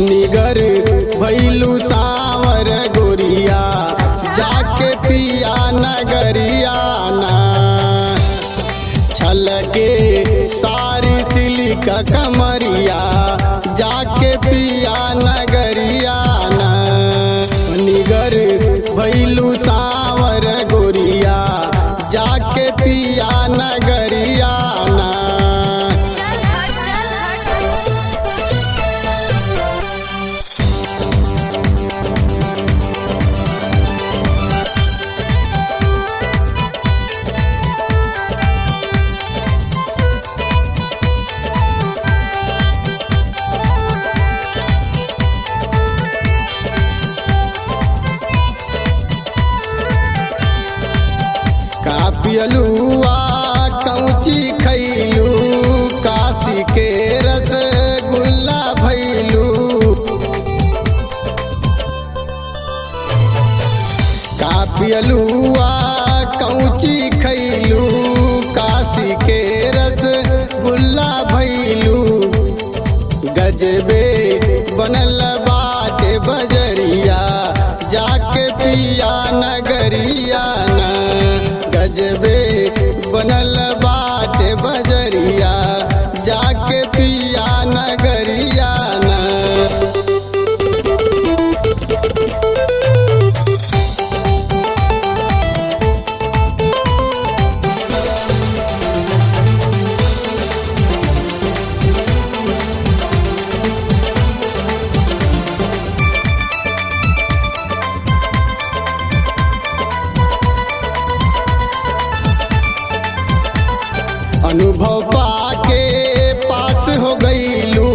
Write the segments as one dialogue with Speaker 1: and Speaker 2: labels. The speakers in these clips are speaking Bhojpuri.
Speaker 1: निगर भैलू सावर गोरिया जाके पिया नगरिया ना छलके सारी सिलिका कमरिया जाके पिया नगरिया ना निगर भैलू सावर गोरिया जाके पिया नगरिया ना। पियलुआ कौची खैलू काशी के रसगुल्ला भैलू का पियलुआ कौची खैलू काशी के रसगुल्ला भैलू गजबे बनल बाटे बजरिया जाके पिया नगरिया ना गजबे बनल बाटे बजरिया जाके पिया नगरिया ना। अनुभव पाके पास हो गईलू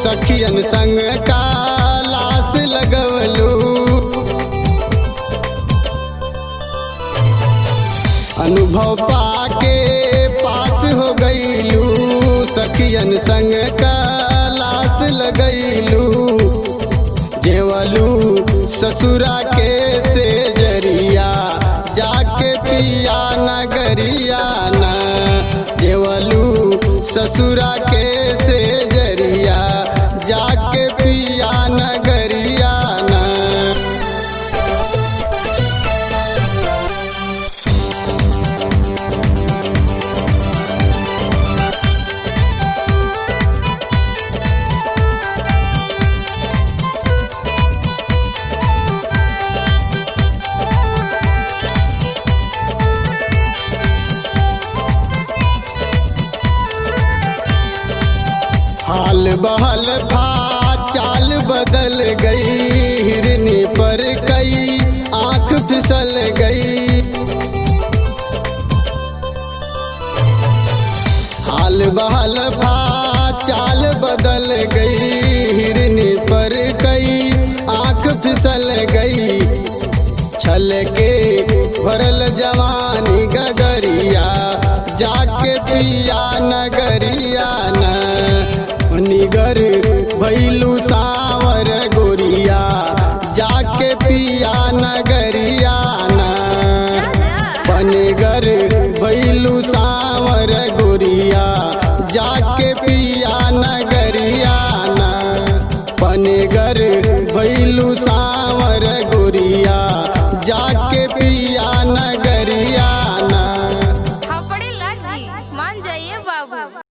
Speaker 1: सखियन संग का लाश लगवलू अनुभव पाके पास हो गईलू सखियन संग का लाश लगैलू जेवलू ससुरा के से जरिया जाके पिया नगरिया ना जेवलू ससुरा के से जरिया जाके पिया नगरिया ना। हाल बहल था चाल बदल गई हिरनी पर कई आंख फिसल गई हाल बहल था चाल बदल गई हिरनी पर कई आंख फिसल गई छल के भरल जवानी गगरिया जाके पिया नगरिया ना निगर भैलू सावर गोरिया जाके पिया नगरिया ना पनगर भैलू सावर गोरिया जाके पिया नगरिया ना पनगर भैलू सावर